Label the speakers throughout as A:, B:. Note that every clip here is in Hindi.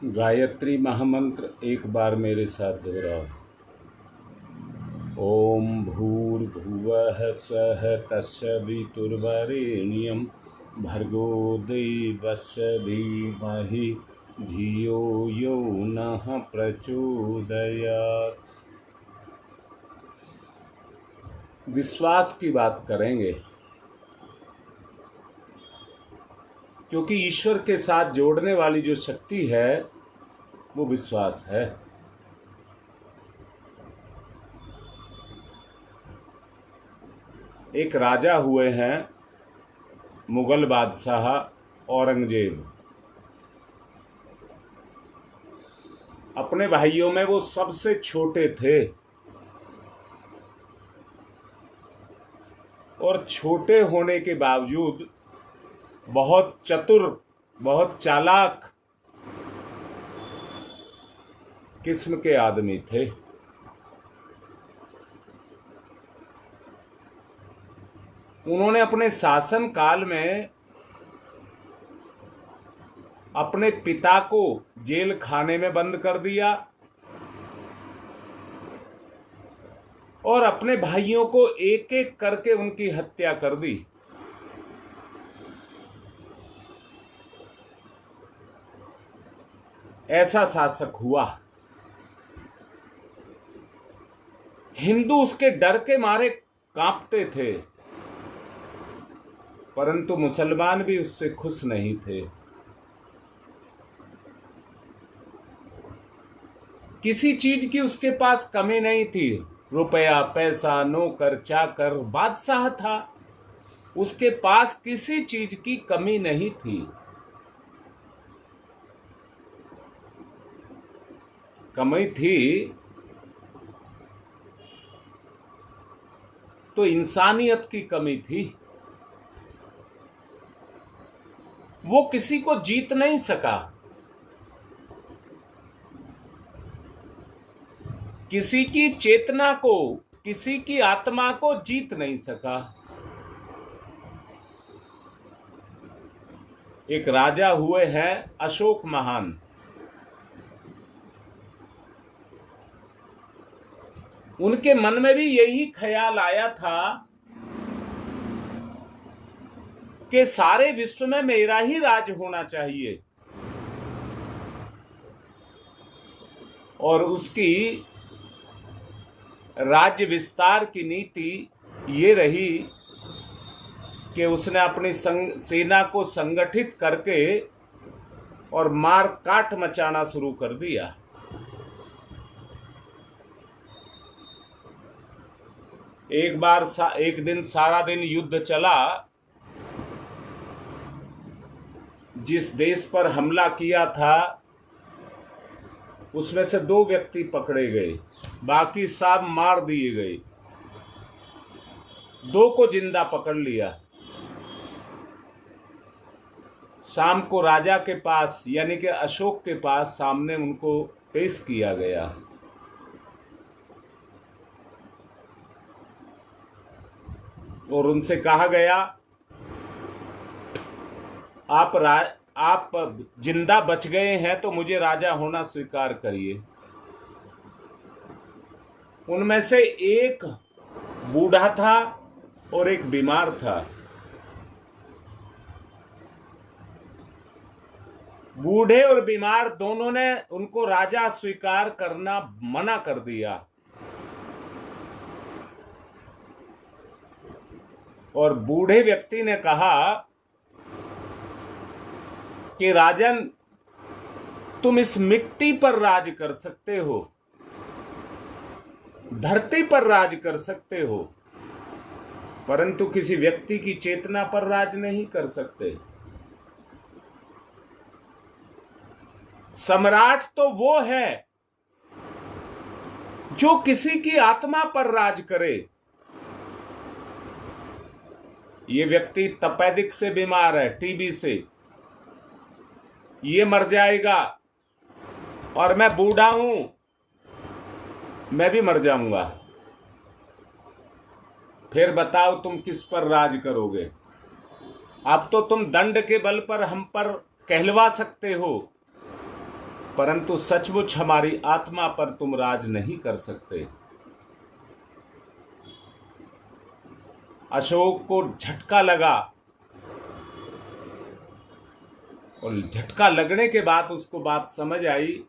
A: गायत्री महामंत्र एक बार मेरे साथ दोहराओ। ओम भूर्भुवः स्वः तत्सवितुर्वरेण्यं भर्गो देवस्य धीमहि धियो यो नः प्रचोदयात्। विश्वास की बात करेंगे क्योंकि ईश्वर के साथ जोड़ने वाली जो शक्ति है वो विश्वास है। एक राजा हुए हैं मुगल बादशाह औरंगजेब। अपने भाइयों में वो सबसे छोटे थे और छोटे होने के बावजूद बहुत चतुर, बहुत चालाक किस्म के आदमी थे। उन्होंने अपने शासन काल में अपने पिता को जेल खाने में बंद कर दिया और अपने भाइयों को एक एक करके उनकी हत्या कर दी। ऐसा शासक हुआ। हिंदू उसके डर के मारे कांपते थे, परंतु मुसलमान भी उससे खुश नहीं थे। किसी चीज की उसके पास कमी नहीं थी। रुपया, पैसा, नौकर चाकर, बादशाह था, उसके पास किसी चीज की कमी नहीं थी। कमी थी तो इंसानियत की कमी थी। वो किसी को जीत नहीं सका, किसी की चेतना को, किसी की आत्मा को जीत नहीं सका। एक राजा हुए हैं अशोक महान। उनके मन में भी यही ख्याल आया था कि सारे विश्व में मेरा ही राज होना चाहिए, और उसकी राज्य विस्तार की नीति ये रही कि उसने अपनी सेना को संगठित करके और मार काट मचाना शुरू कर दिया। एक दिन सारा दिन युद्ध चला। जिस देश पर हमला किया था उसमें से 2 व्यक्ति पकड़े गए, बाकी सब मार दिए गए। 2 को जिंदा पकड़ लिया। शाम को राजा के पास यानी कि अशोक के पास सामने उनको पेश किया गया। और उनसे कहा गया, आप जिंदा बच गए हैं तो मुझे राजा होना स्वीकार करिए। उनमें से एक बूढ़ा था और एक बीमार था। बूढ़े और बीमार दोनों ने उनको राजा स्वीकार करना मना कर दिया। और बूढ़े व्यक्ति ने कहा कि राजन, तुम इस मिट्टी पर राज कर सकते हो, धरती पर राज कर सकते हो, परंतु किसी व्यक्ति की चेतना पर राज नहीं कर सकते। सम्राट तो वो है जो किसी की आत्मा पर राज करे। ये व्यक्ति तपेदिक से बीमार है, टीबी से। ये मर जाएगा और मैं बूढ़ा हूं, मैं भी मर जाऊंगा। फिर बताओ तुम किस पर राज करोगे? अब तो तुम दंड के बल पर हम पर कहलवा सकते हो, परंतु सचमुच हमारी आत्मा पर तुम राज नहीं कर सकते। अशोक को झटका लगा और झटका लगने के बाद उसको बात समझ आई,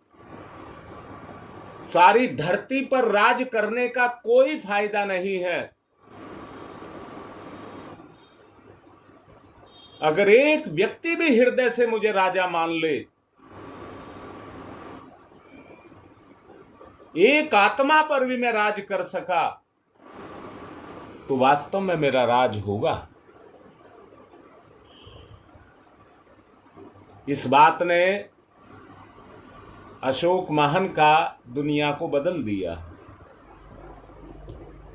A: सारी धरती पर राज करने का कोई फायदा नहीं है। अगर एक व्यक्ति भी हृदय से मुझे राजा मान ले, एक आत्मा पर भी मैं राज कर सका, तो वास्तव में मेरा राज होगा। इस बात ने अशोक महान का दुनिया को बदल दिया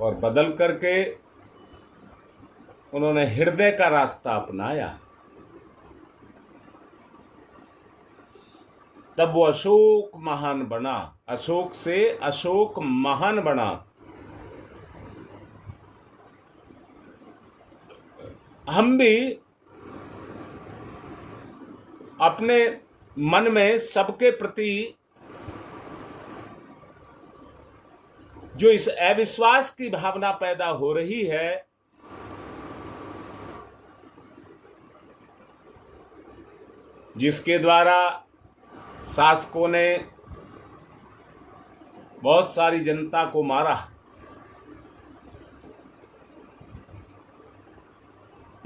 A: और बदल करके उन्होंने हृदय का रास्ता अपनाया। तब वो अशोक महान बना, अशोक से अशोक महान बना। हम भी अपने मन में सबके प्रति जो इस अविश्वास की भावना पैदा हो रही है, जिसके द्वारा शासकों ने बहुत सारी जनता को मारा,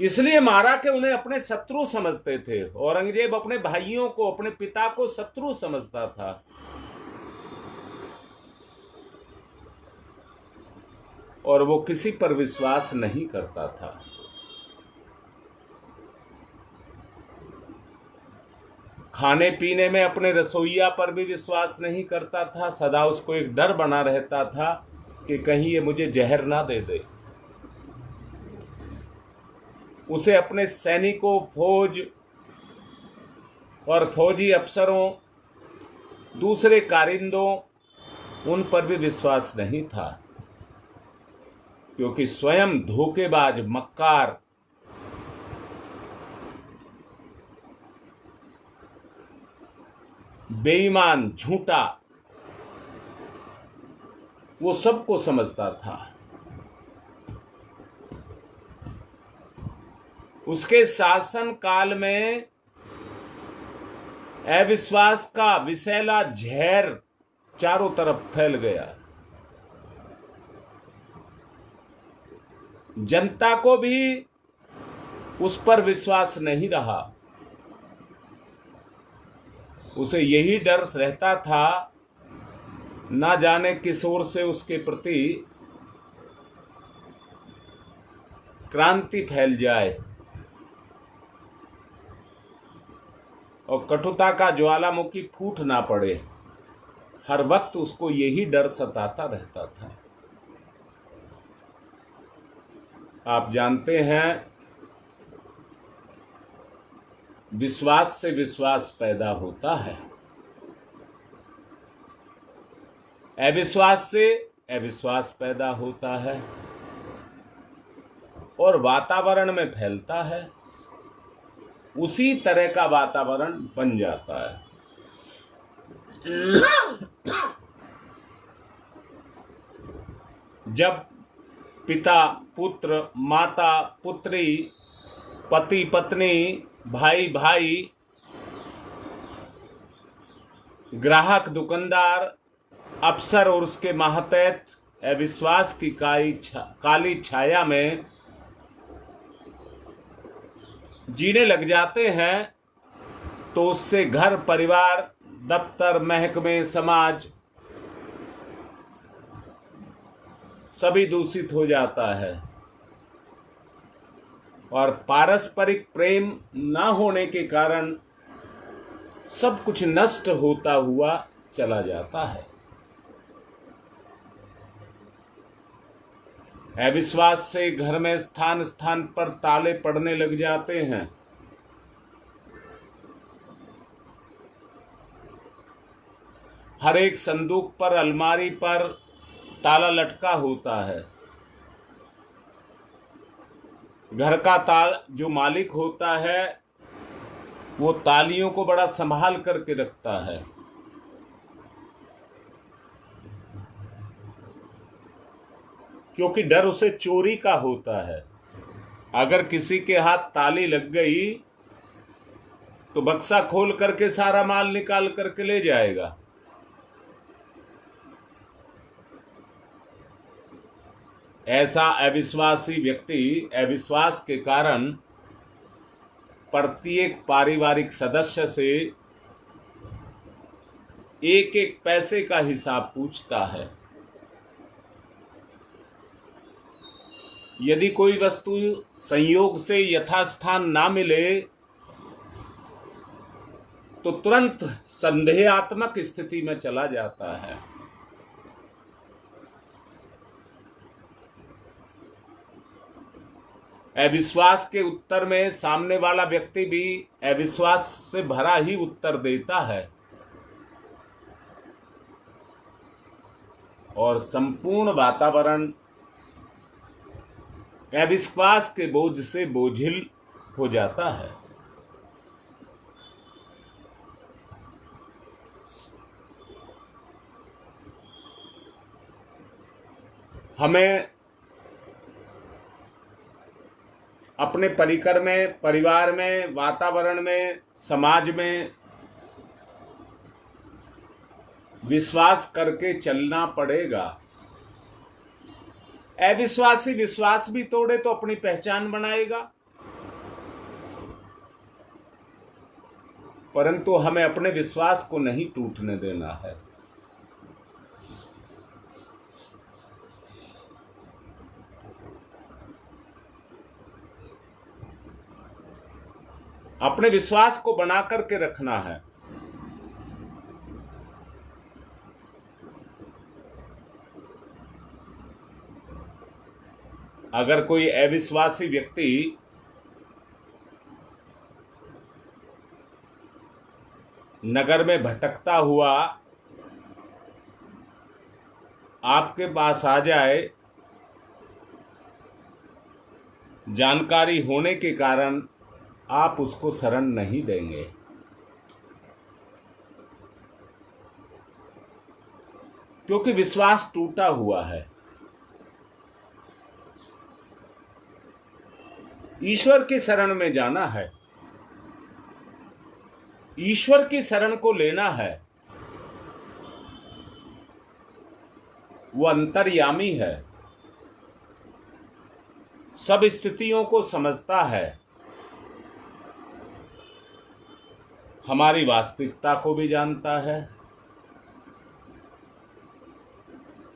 A: इसलिए मारा कि उन्हें अपने शत्रु समझते थे। औरंगजेब अपने भाइयों को, अपने पिता को शत्रु समझता था। और वो किसी पर विश्वास नहीं करता था। खाने पीने में अपने रसोइया पर भी विश्वास नहीं करता था। सदा उसको एक डर बना रहता था कि कहीं ये मुझे जहर ना दे दे। उसे अपने सैनिकों, फौज और फौजी अफसरों, दूसरे कारिंदों, उन पर भी विश्वास नहीं था, क्योंकि स्वयं धोखेबाज, मक्कार, बेईमान, झूठा, वो सबको समझता था। उसके शासन काल में अविश्वास का विषैला जहर चारों तरफ फैल गया। जनता को भी उस पर विश्वास नहीं रहा। उसे यही डर रहता था, ना जाने किस ओर से उसके प्रति क्रांति फैल जाए और कटुता का ज्वालामुखी फूट ना पड़े। हर वक्त उसको यही डर सताता रहता था। आप जानते हैं, विश्वास से विश्वास पैदा होता है, अविश्वास से अविश्वास पैदा होता है और वातावरण में फैलता है। उसी तरह का वातावरण बन जाता है। जब पिता, पुत्र, माता, पुत्री, पति, पत्नी, भाई, भाई, ग्राहक, दुकानदार, अफसर और उसके मातहत अविश्वास की काली छाया में जीने लग जाते हैं, तो उससे घर, परिवार, दफ्तर, महकमे, समाज सभी दूषित हो जाता है और पारस्परिक प्रेम ना होने के कारण सब कुछ नष्ट होता हुआ चला जाता है। अविश्वास से घर में स्थान स्थान पर ताले पड़ने लग जाते हैं। हर एक संदूक पर, अलमारी पर ताला लटका होता है। घर का जो मालिक होता है, वो तालियों को बड़ा संभाल करके रखता है। क्योंकि डर उसे चोरी का होता है। अगर किसी के हाथ ताली लग गई तो बक्सा खोल करके सारा माल निकाल करके ले जाएगा। ऐसा अविश्वासी व्यक्ति अविश्वास के कारण प्रत्येक पारिवारिक सदस्य से एक एक पैसे का हिसाब पूछता है। यदि कोई वस्तु संयोग से यथास्थान ना मिले तो तुरंत संदेहात्मक स्थिति में चला जाता है। अविश्वास के उत्तर में सामने वाला व्यक्ति भी अविश्वास से भरा ही उत्तर देता है और संपूर्ण वातावरण अविश्वास के बोझ से बोझिल हो जाता है। हमें अपने परिकर में, परिवार में, वातावरण में, समाज में विश्वास करके चलना पड़ेगा। अविश्वासी विश्वास भी तोड़े तो अपनी पहचान बनाएगा, परंतु हमें अपने विश्वास को नहीं टूटने देना है। अपने विश्वास को बना करके रखना है। अगर कोई अविश्वासी व्यक्ति नगर में भटकता हुआ आपके पास आ जाए, जानकारी होने के कारण आप उसको शरण नहीं देंगे, क्योंकि विश्वास टूटा हुआ है। ईश्वर की शरण में जाना है, ईश्वर की शरण को लेना है। वो अंतर्यामी है, सब स्थितियों को समझता है, हमारी वास्तविकता को भी जानता है।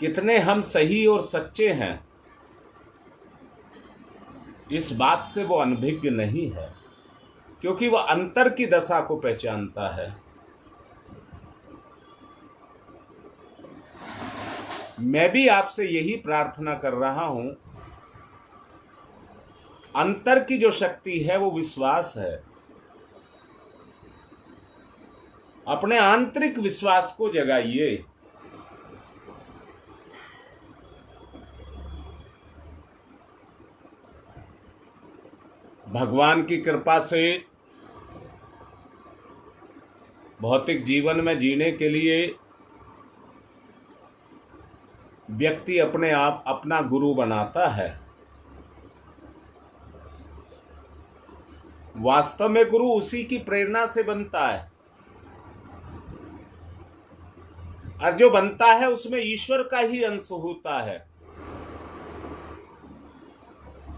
A: कितने हम सही और सच्चे हैं, इस बात से वो अनभिज्ञ नहीं है, क्योंकि वह अंतर की दशा को पहचानता है। मैं भी आपसे यही प्रार्थना कर रहा हूं, अंतर की जो शक्ति है वो विश्वास है। अपने आंतरिक विश्वास को जगाइए। भगवान की कृपा से भौतिक जीवन में जीने के लिए व्यक्ति अपने आप अपना गुरु बनाता है। वास्तव में गुरु उसी की प्रेरणा से बनता है, और जो बनता है उसमें ईश्वर का ही अंश होता है।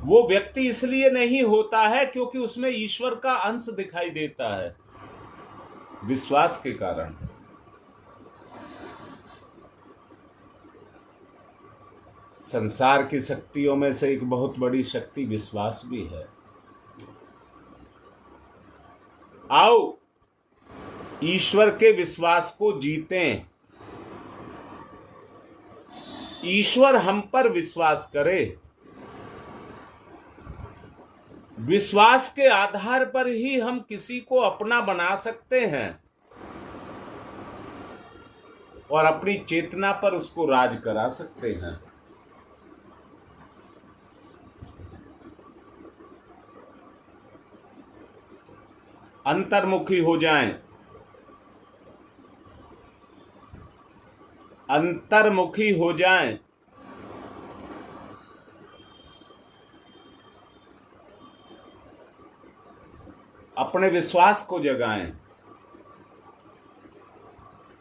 A: वो व्यक्ति इसलिए नहीं होता है क्योंकि उसमें ईश्वर का अंश दिखाई देता है, विश्वास के कारण। संसार की शक्तियों में से एक बहुत बड़ी शक्ति विश्वास भी है। आओ ईश्वर के विश्वास को जीतें, ईश्वर हम पर विश्वास करे। विश्वास के आधार पर ही हम किसी को अपना बना सकते हैं और अपनी चेतना पर उसको राज करा सकते हैं। अंतर्मुखी हो जाएं, अंतर्मुखी हो जाएं, अपने विश्वास को जगाएं।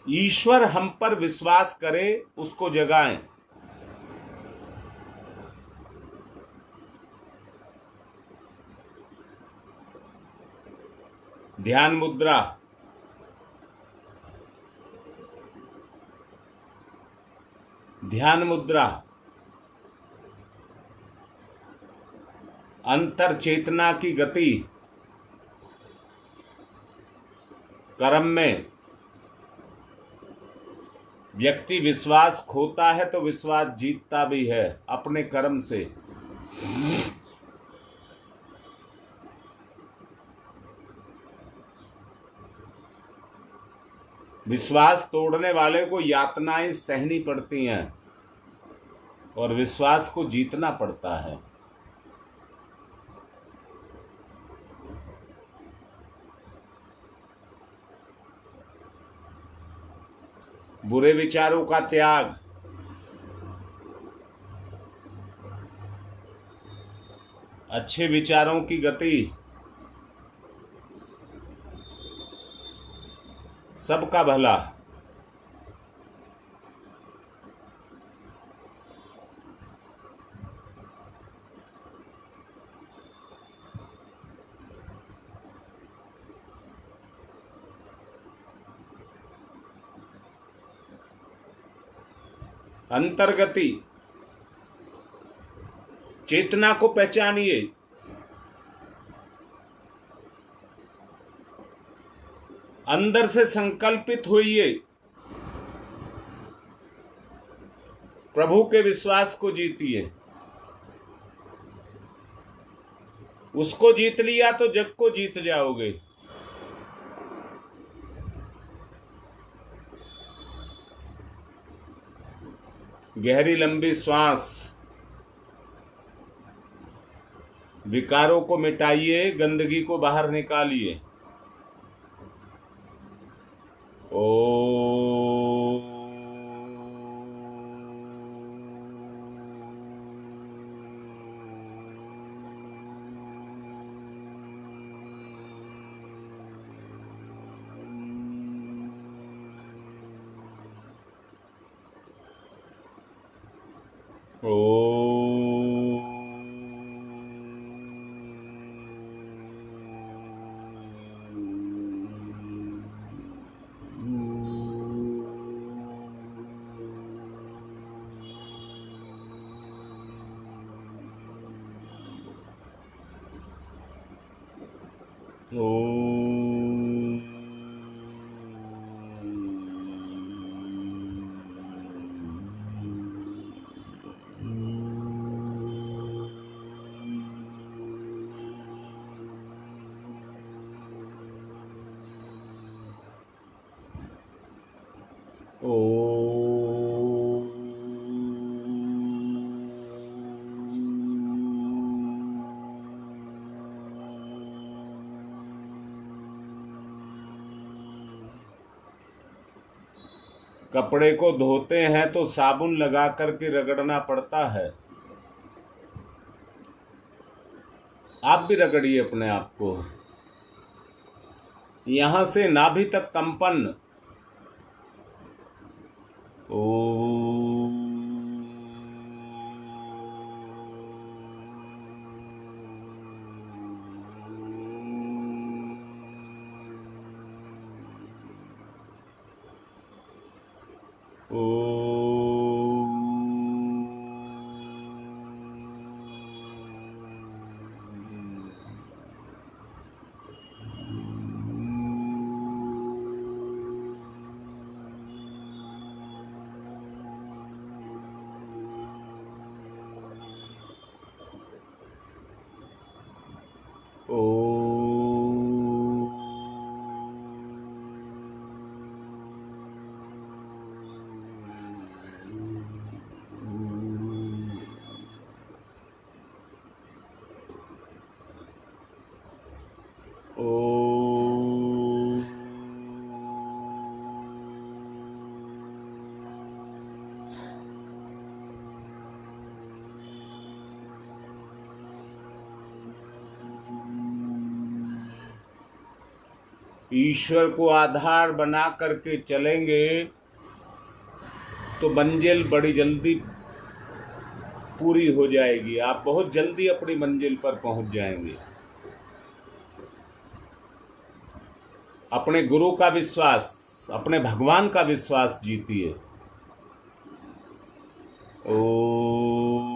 A: ईश्वर हम पर विश्वास करे, उसको जगाएं। ध्यान मुद्रा। ध्यान मुद्रा अंतर चेतना की गति। कर्म में व्यक्ति विश्वास खोता है तो विश्वास जीतता भी है अपने कर्म से। विश्वास तोड़ने वाले को यातनाएं सहनी पड़ती हैं और विश्वास को जीतना पड़ता है। बुरे विचारों का त्याग, अच्छे विचारों की गति, सबका भला। अंतर्गति, चेतना को पहचानिए। अंदर से संकल्पित होइए। प्रभु के विश्वास को जीतिए। उसको जीत लिया तो जग को जीत जाओगे। गहरी लंबी श्वास। विकारों को मिटाइए, गंदगी को बाहर निकालिए। कपड़े को धोते हैं तो साबुन लगा करके रगड़ना पड़ता है। आप भी रगड़िए अपने आप को। यहां से नाभि तक कंपन। ईश्वर को आधार बना करके चलेंगे तो मंजिल बड़ी जल्दी पूरी हो जाएगी। आप बहुत जल्दी अपनी मंजिल पर पहुंच जाएंगे। अपने गुरु का विश्वास, अपने भगवान का विश्वास जीतिए। ओ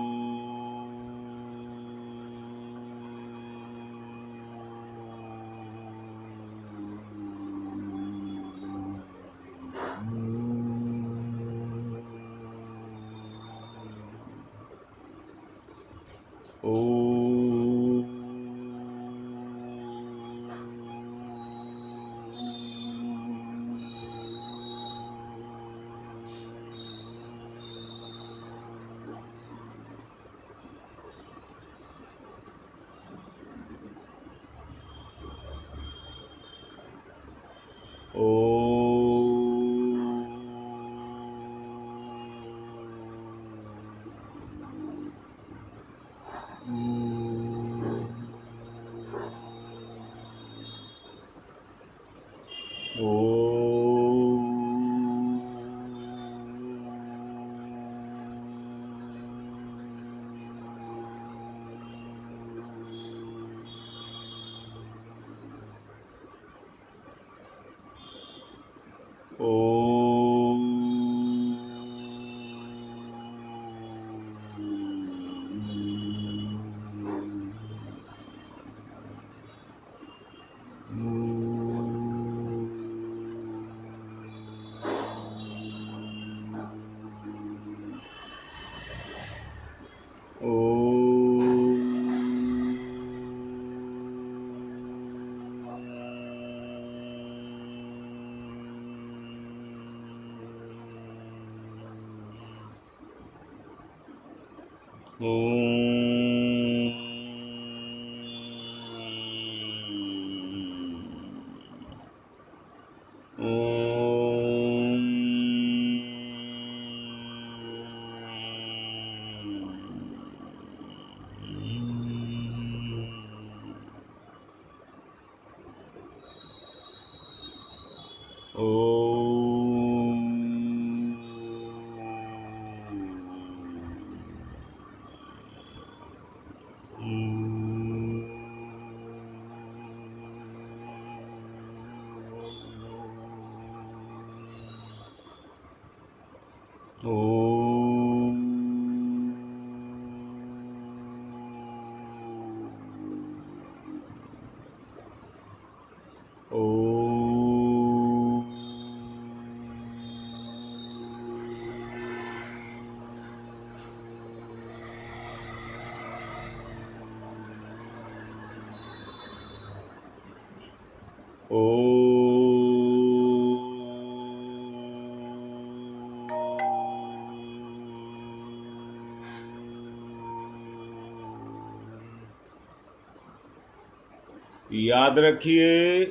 A: याद रखिए,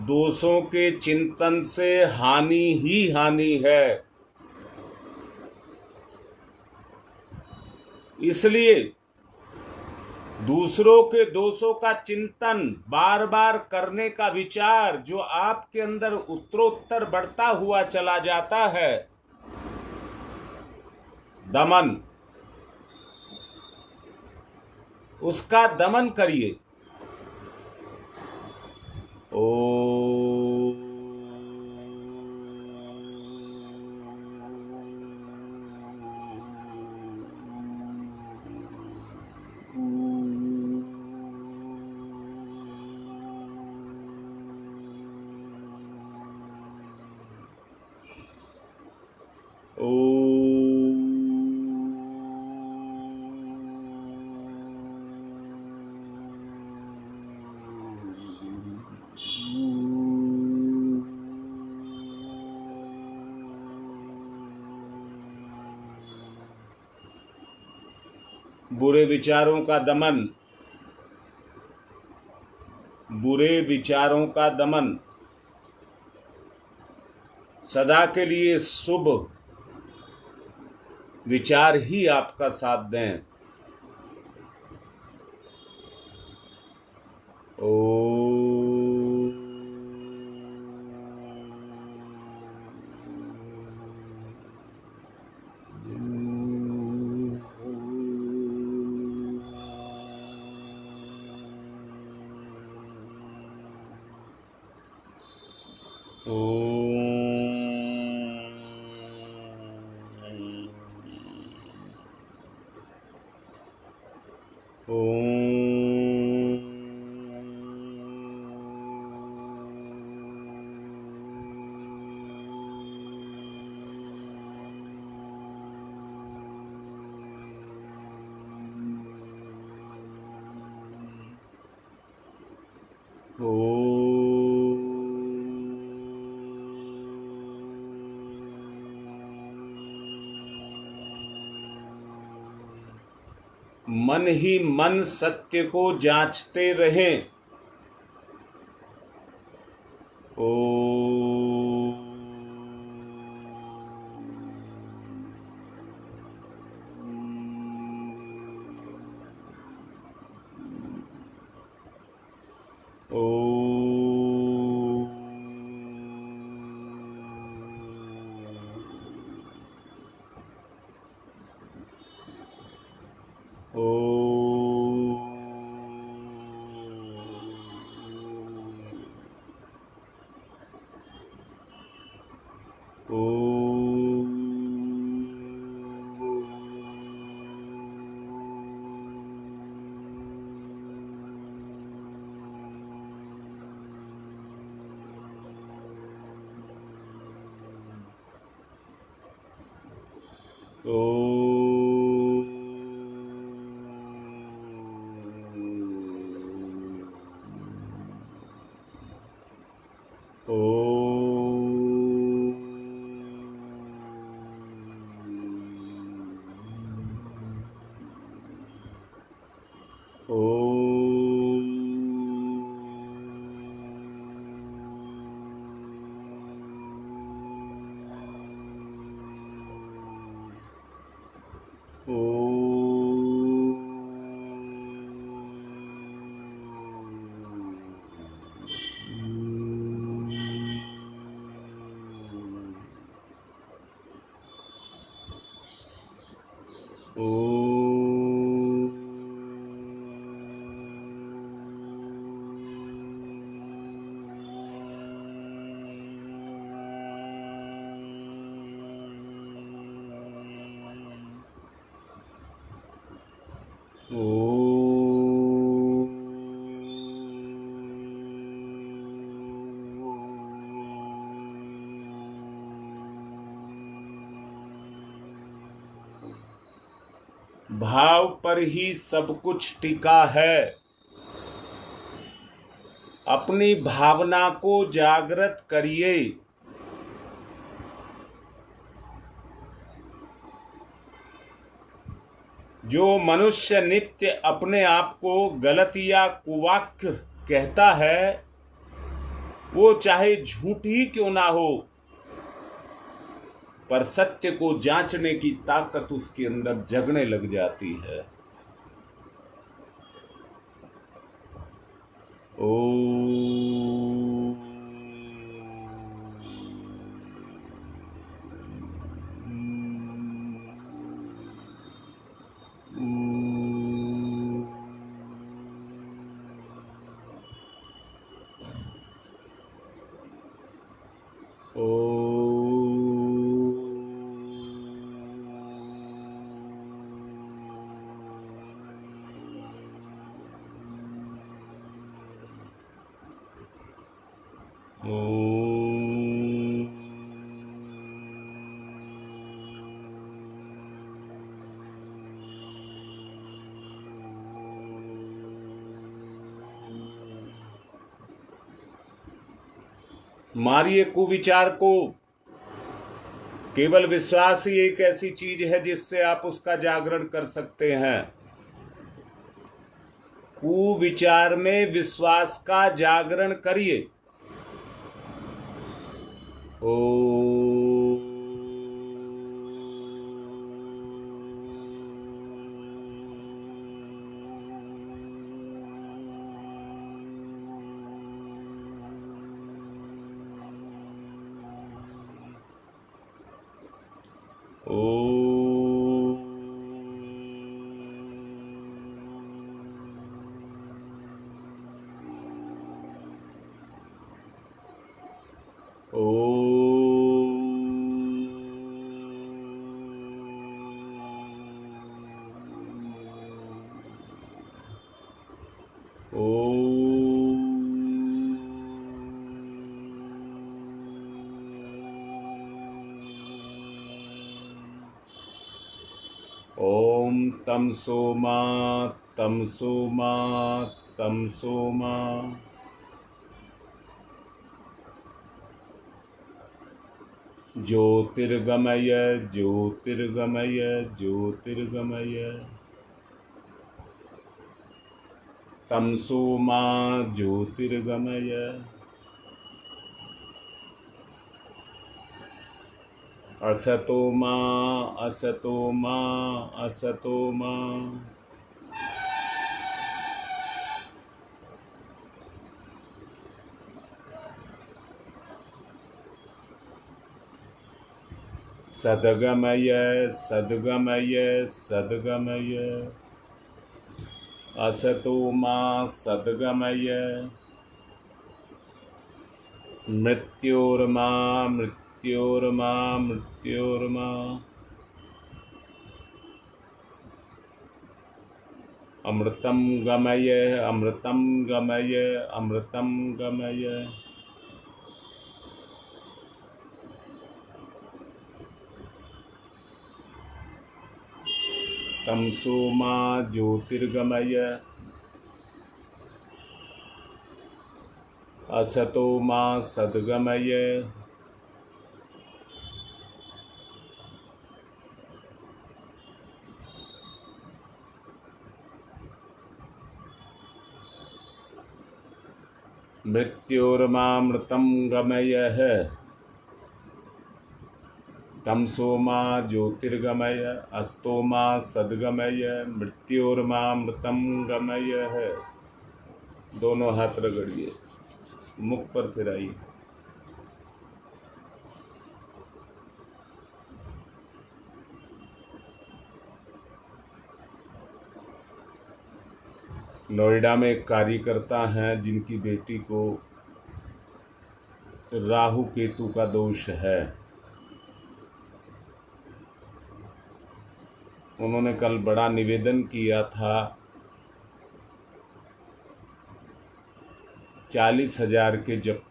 A: दोषों के चिंतन से हानि ही हानि है। इसलिए दूसरों के दोषों का चिंतन बार बार करने का विचार जो आपके अंदर उत्तरोत्तर बढ़ता हुआ चला जाता है, दमन, उसका दमन करिए। बुरे विचारों का दमन, बुरे विचारों का दमन, सदा के लिए शुभ विचार ही आपका साथ दें। ओ मन ही मन सत्य को जांचते रहें। भाव पर ही सब कुछ टिका है। अपनी भावना को जागृत करिए। जो मनुष्य नित्य अपने आप को गलत या कुवाक्य कहता है, वो चाहे झूठ ही क्यों ना हो, पर सत्य को जांचने की ताकत उसके अंदर जगने लग जाती है। मारिए कुविचार को। केवल विश्वास ही एक ऐसी चीज है जिससे आप उसका जागरण कर सकते हैं। कुविचार में विश्वास का जागरण करिए। ओम तम सोमा तम सोमा तम सोमा। ज्योतिर्गमय ज्योतिर्गमय ज्योतिर्गमय तमसो मा ज्योतिर्गमय असतो मा असतो मा असतो मा सद्गमय सद्गमय सद्गमय असतो मा सद्गमय मृत्योर्मा मृत्योर्मा मृत्योर्मा अमृतं गमय अमृतं गमय अमृतं गमय तमसो मा ज्योतिर्गमय असतो मा सद्गमय मृत्योर्मामृतं गमयः तमसो मा ज्योतिर्गमय अस्तो मा सद्गमय मृत्योर्मामृतं गमयः। दोनों हाथ रगड़िए, मुख पर फिराइए। नोएडा में एक कार्यकर्ता हैं जिनकी बेटी को राहु केतु का दोष है। उन्होंने कल बड़ा निवेदन किया था 40,000 के जप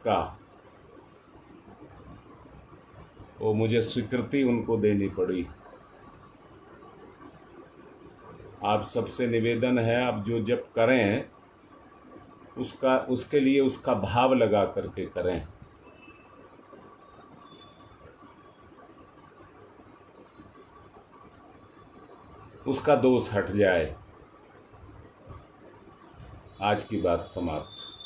A: का। वो मुझे स्वीकृति उनको देनी पड़ी। आप सबसे निवेदन है, आप जो जप करें उसके लिए उसका भाव लगा करके करें। उसका दोष हट जाए। आज की बात समाप्त।